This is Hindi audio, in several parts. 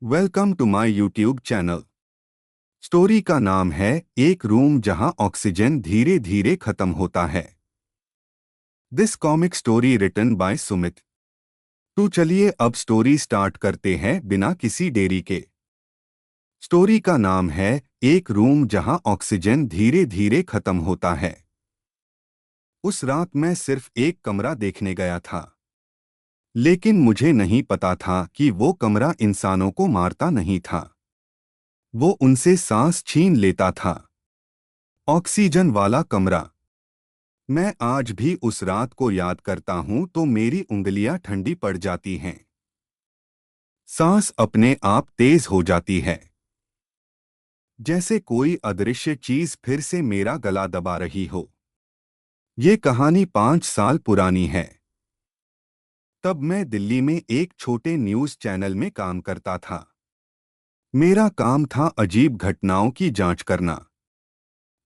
Welcome to my YouTube channel. Story का नाम है एक रूम जहां ऑक्सीजन धीरे धीरे खत्म होता है। This comic story written by Sumit. तो चलिए अब स्टोरी स्टार्ट करते हैं बिना किसी देरी के। स्टोरी का नाम है एक रूम जहां ऑक्सीजन धीरे धीरे खत्म होता है। उस रात मैं सिर्फ एक कमरा देखने गया था, लेकिन मुझे नहीं पता था कि वो कमरा इंसानों को मारता नहीं था, वो उनसे सांस छीन लेता था। ऑक्सीजन वाला कमरा। मैं आज भी उस रात को याद करता हूं तो मेरी उंगलियां ठंडी पड़ जाती हैं। सांस अपने आप तेज हो जाती है, जैसे कोई अदृश्य चीज फिर से मेरा गला दबा रही हो। ये कहानी 5 साल पुरानी है। तब मैं दिल्ली में एक छोटे न्यूज चैनल में काम करता था। मेरा काम था अजीब घटनाओं की जांच करना।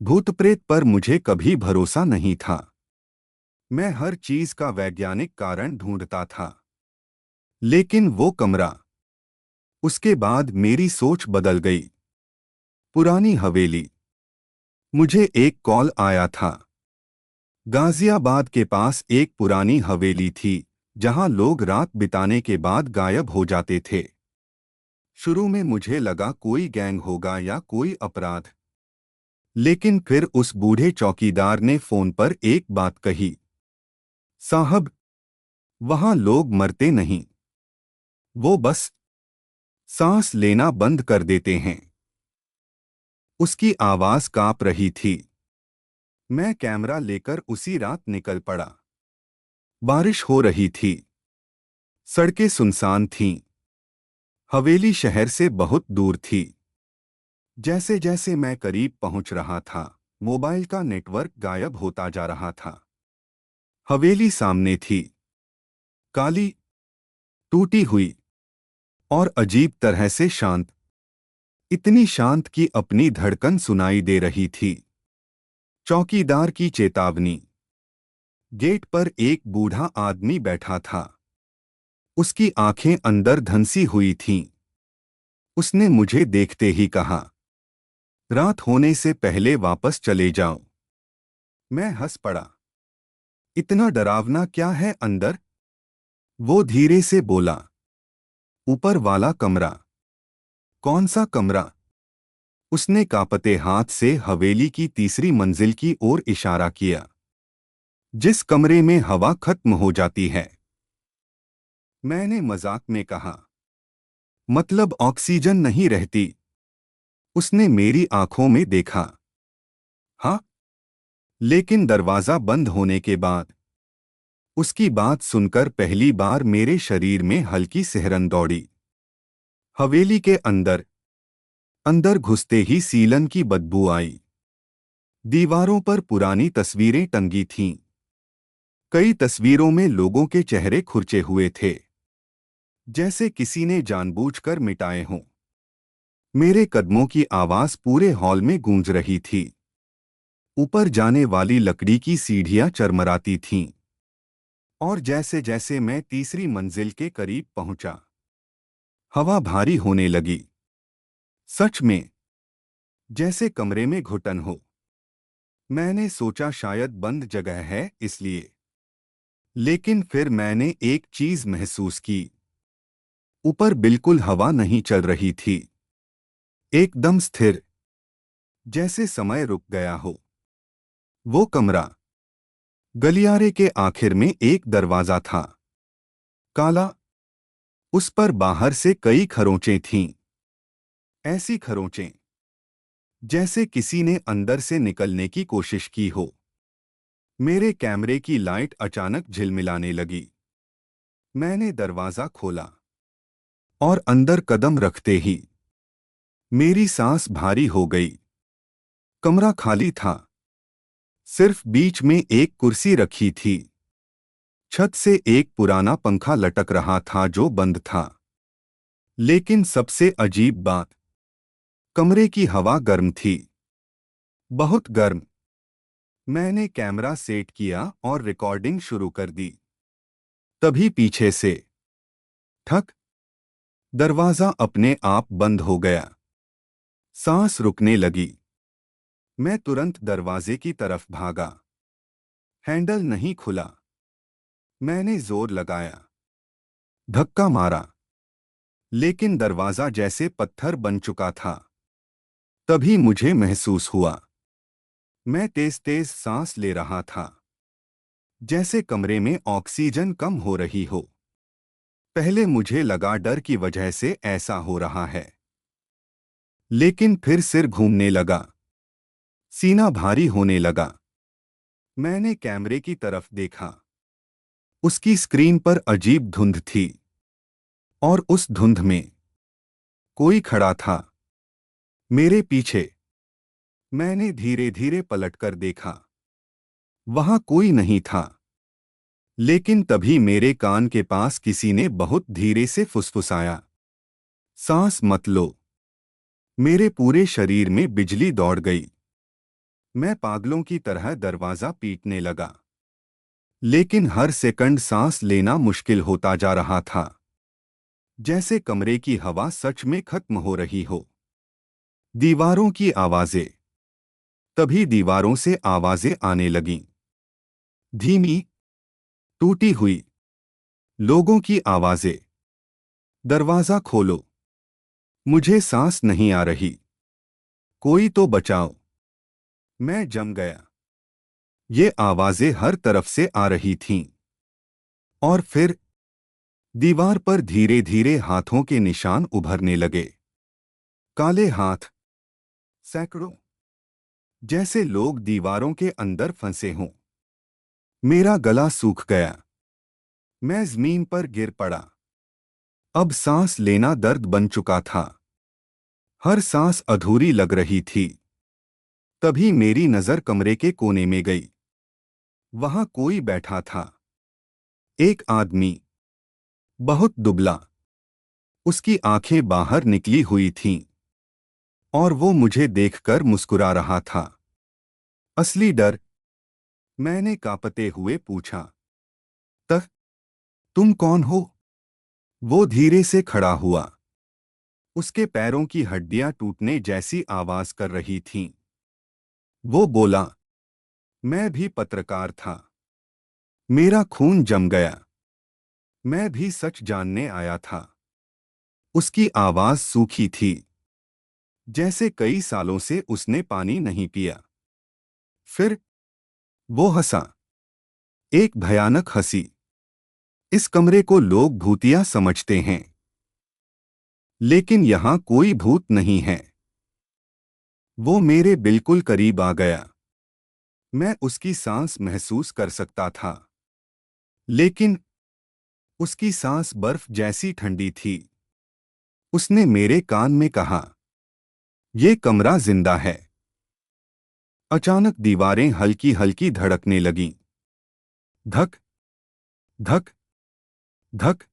भूत प्रेत पर मुझे कभी भरोसा नहीं था। मैं हर चीज का वैज्ञानिक कारण ढूंढता था, लेकिन वो कमरा। उसके बाद मेरी सोच बदल गई। पुरानी हवेली। मुझे एक कॉल आया था। गाजियाबाद के पास एक पुरानी हवेली थी, जहां लोग रात बिताने के बाद गायब हो जाते थे। शुरू में मुझे लगा कोई गैंग होगा या कोई अपराध, लेकिन फिर उस बूढ़े चौकीदार ने फोन पर एक बात कही, साहब, वहां लोग मरते नहीं, वो बस सांस लेना बंद कर देते हैं। उसकी आवाज कांप रही थी। मैं कैमरा लेकर उसी रात निकल पड़ा। बारिश हो रही थी। सड़कें सुनसान थीं। हवेली शहर से बहुत दूर थी। जैसे जैसे मैं करीब पहुंच रहा था, मोबाइल का नेटवर्क गायब होता जा रहा था। हवेली सामने थी, काली, टूटी हुई और अजीब तरह से शांत। इतनी शांत कि अपनी धड़कन सुनाई दे रही थी। चौकीदार की चेतावनी। गेट पर एक बूढ़ा आदमी बैठा था। उसकी आंखें अंदर धंसी हुई थीं। उसने मुझे देखते ही कहा, रात होने से पहले वापस चले जाओ। मैं हंस पड़ा। इतना डरावना क्या है अंदर? वो धीरे से बोला, ऊपर वाला कमरा। कौन सा कमरा? उसने कांपते हाथ से हवेली की तीसरी मंजिल की ओर इशारा किया, जिस कमरे में हवा खत्म हो जाती है। मैंने मजाक में कहा, मतलब ऑक्सीजन नहीं रहती? उसने मेरी आंखों में देखा। हाँ, लेकिन दरवाजा बंद होने के बाद। उसकी बात सुनकर पहली बार मेरे शरीर में हल्की सिहरन दौड़ी। हवेली के अंदर अंदर घुसते ही सीलन की बदबू आई। दीवारों पर पुरानी तस्वीरें टंगी थीं। कई तस्वीरों में लोगों के चेहरे खुरचे हुए थे, जैसे किसी ने जानबूझकर मिटाए हों। मेरे कदमों की आवाज पूरे हॉल में गूंज रही थी। ऊपर जाने वाली लकड़ी की सीढ़ियां चरमराती थीं। और जैसे जैसे मैं तीसरी मंजिल के करीब पहुंचा, हवा भारी होने लगी। सच में, जैसे कमरे में घुटन हो। मैंने सोचा शायद बंद जगह है इसलिए, लेकिन फिर मैंने एक चीज महसूस की। ऊपर बिल्कुल हवा नहीं चल रही थी। एकदम स्थिर, जैसे समय रुक गया हो। वो कमरा। गलियारे के आखिर में एक दरवाजा था, काला। उस पर बाहर से कई खरोंचें थीं। ऐसी खरोंचें जैसे किसी ने अंदर से निकलने की कोशिश की हो। मेरे कैमरे की लाइट अचानक झिलमिलाने लगी। मैंने दरवाजा खोला और अंदर कदम रखते ही मेरी सांस भारी हो गई। कमरा खाली था। सिर्फ बीच में एक कुर्सी रखी थी। छत से एक पुराना पंखा लटक रहा था जो बंद था। लेकिन सबसे अजीब बात, कमरे की हवा गर्म थी। बहुत गर्म। मैंने कैमरा सेट किया और रिकॉर्डिंग शुरू कर दी। तभी पीछे से ठक दरवाजा अपने आप बंद हो गया। सांस रुकने लगी। मैं तुरंत दरवाजे की तरफ भागा। हैंडल नहीं खुला। मैंने जोर लगाया, धक्का मारा, लेकिन दरवाजा जैसे पत्थर बन चुका था। तभी मुझे महसूस हुआ, मैं तेज तेज सांस ले रहा था, जैसे कमरे में ऑक्सीजन कम हो रही हो। पहले मुझे लगा डर की वजह से ऐसा हो रहा है, लेकिन फिर सिर घूमने लगा, सीना भारी होने लगा। मैंने कैमरे की तरफ देखा। उसकी स्क्रीन पर अजीब धुंध थी, और उस धुंध में कोई खड़ा था, मेरे पीछे। मैंने धीरे धीरे पलटकर देखा। वहां कोई नहीं था, लेकिन तभी मेरे कान के पास किसी ने बहुत धीरे से फुसफुसाया, सांस मत लो। मेरे पूरे शरीर में बिजली दौड़ गई। मैं पागलों की तरह दरवाजा पीटने लगा, लेकिन हर सेकंड सांस लेना मुश्किल होता जा रहा था, जैसे कमरे की हवा सच में खत्म हो रही हो। दीवारों की आवाजें। तभी दीवारों से आवाजें आने लगीं, धीमी, टूटी हुई, लोगों की आवाजें। दरवाजा खोलो, मुझे सांस नहीं आ रही, कोई तो बचाओ। मैं जम गया। ये आवाजें हर तरफ से आ रही थीं। और फिर दीवार पर धीरे धीरे हाथों के निशान उभरने लगे। काले हाथ, सैकड़ों, जैसे लोग दीवारों के अंदर फंसे हों। मेरा गला सूख गया। मैं जमीन पर गिर पड़ा। अब सांस लेना दर्द बन चुका था। हर सांस अधूरी लग रही थी। तभी मेरी नजर कमरे के कोने में गई। वहां कोई बैठा था, एक आदमी, बहुत दुबला। उसकी आंखें बाहर निकली हुई थीं, और वो मुझे देखकर मुस्कुरा रहा था। असली डर? मैंने कांपते हुए पूछा। तह, तुम कौन हो? वो धीरे से खड़ा हुआ। उसके पैरों की हड्डियां टूटने जैसी आवाज कर रही थीं। वो बोला, मैं भी पत्रकार था। मेरा खून जम गया। मैं भी सच जानने आया था। उसकी आवाज सूखी थी, जैसे कई सालों से उसने पानी नहीं पिया। फिर वो हंसा, एक भयानक हंसी। इस कमरे को लोग भूतिया समझते हैं, लेकिन यहां कोई भूत नहीं है। वो मेरे बिल्कुल करीब आ गया। मैं उसकी सांस महसूस कर सकता था, लेकिन उसकी सांस बर्फ जैसी ठंडी थी। उसने मेरे कान में कहा, ये कमरा जिंदा है। अचानक दीवारें हल्की हल्की धड़कने लगीं। धक, धक, धक,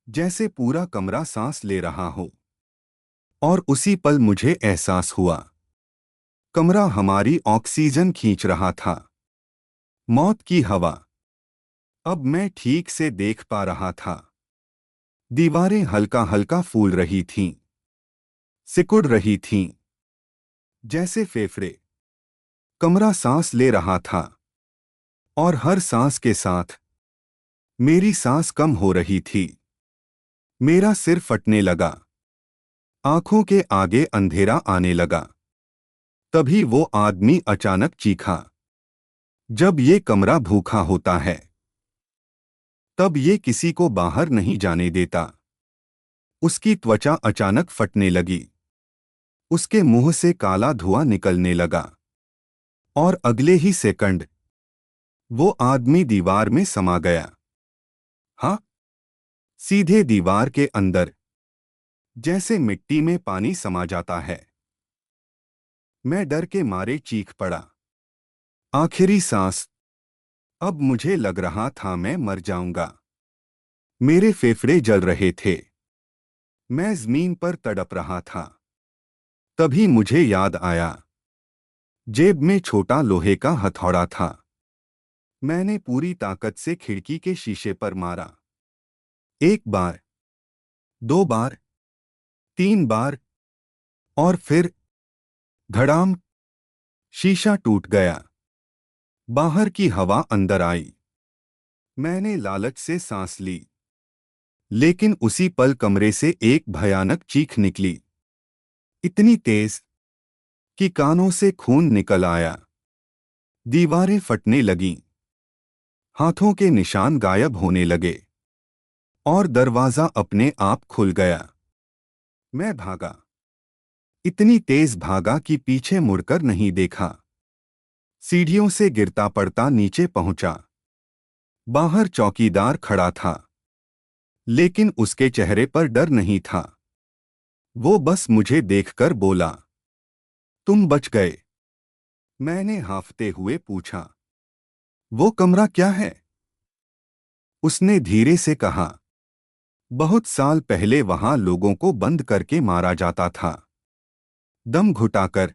जैसे पूरा कमरा सांस ले रहा हो। और उसी पल मुझे एहसास हुआ, कमरा हमारी ऑक्सीजन खींच रहा था। मौत की हवा। अब मैं ठीक से देख पा रहा था। दीवारें हल्का हल्का फूल रही थीं, सिकुड़ रही थीं, जैसे फेफड़े। कमरा सांस ले रहा था, और हर सांस के साथ मेरी सांस कम हो रही थी। मेरा सिर फटने लगा। आंखों के आगे अंधेरा आने लगा। तभी वो आदमी अचानक चीखा। जब ये कमरा भूखा होता है, तब ये किसी को बाहर नहीं जाने देता। उसकी त्वचा अचानक फटने लगी। उसके मुंह से काला धुआं निकलने लगा, और अगले ही सेकंड वो आदमी दीवार में समा गया। हाँ, सीधे दीवार के अंदर, जैसे मिट्टी में पानी समा जाता है। मैं डर के मारे चीख पड़ा। आखिरी सांस। अब मुझे लग रहा था मैं मर जाऊंगा। मेरे फेफड़े जल रहे थे। मैं जमीन पर तड़प रहा था। तभी मुझे याद आया, जेब में छोटा लोहे का हथौड़ा था। मैंने पूरी ताकत से खिड़की के शीशे पर मारा। एक बार, 2 बार, 3 बार और फिर धड़ाम, शीशा टूट गया। बाहर की हवा अंदर आई। मैंने लालच से सांस ली, लेकिन उसी पल कमरे से एक भयानक चीख निकली, इतनी तेज कि कानों से खून निकल आया। दीवारें फटने लगीं, हाथों के निशान गायब होने लगे और दरवाजा अपने आप खुल गया। मैं भागा, इतनी तेज भागा कि पीछे मुड़कर नहीं देखा। सीढ़ियों से गिरता पड़ता नीचे पहुंचा। बाहर चौकीदार खड़ा था, लेकिन उसके चेहरे पर डर नहीं था। वो बस मुझे देखकर बोला, तुम बच गए। मैंने हांफते हुए पूछा, वो कमरा क्या है? उसने धीरे से कहा, बहुत साल पहले वहां लोगों को बंद करके मारा जाता था, दम घुटाकर।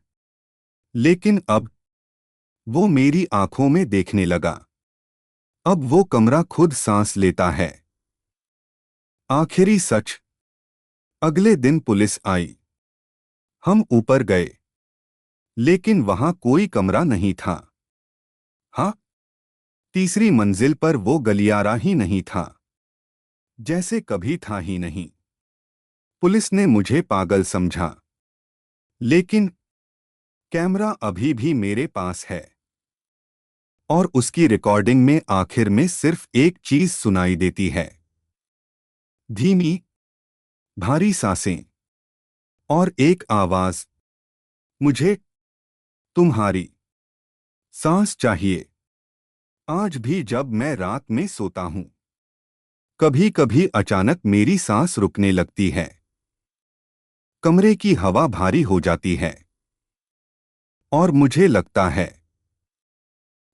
लेकिन अब, वो मेरी आंखों में देखने लगा, अब वो कमरा खुद सांस लेता है। आखिरी सच। अगले दिन पुलिस आई। हम ऊपर गए, लेकिन वहां कोई कमरा नहीं था। हाँ, तीसरी मंजिल पर वो गलियारा ही नहीं था, जैसे कभी था ही नहीं। पुलिस ने मुझे पागल समझा, लेकिन कैमरा अभी भी मेरे पास है। और उसकी रिकॉर्डिंग में आखिर में सिर्फ एक चीज सुनाई देती है, धीमी, भारी सांसें और एक आवाज, मुझे तुम्हारी सांस चाहिए। आज भी जब मैं रात में सोता हूं, कभी कभी अचानक मेरी सांस रुकने लगती है। कमरे की हवा भारी हो जाती है और मुझे लगता है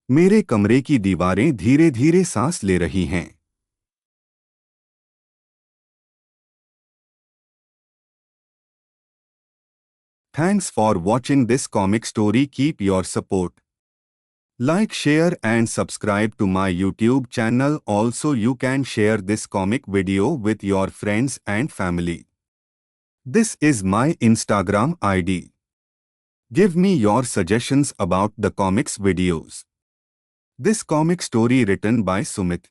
मेरे कमरे की दीवारें धीरे धीरे सांस ले रही हैं। Thanks for watching this comic story. Keep your support. Like, share and subscribe to my YouTube channel. Also, you can share this comic video with your friends and family. This is my Instagram ID. Give me your suggestions about the comics videos. This comic story written by Sumit.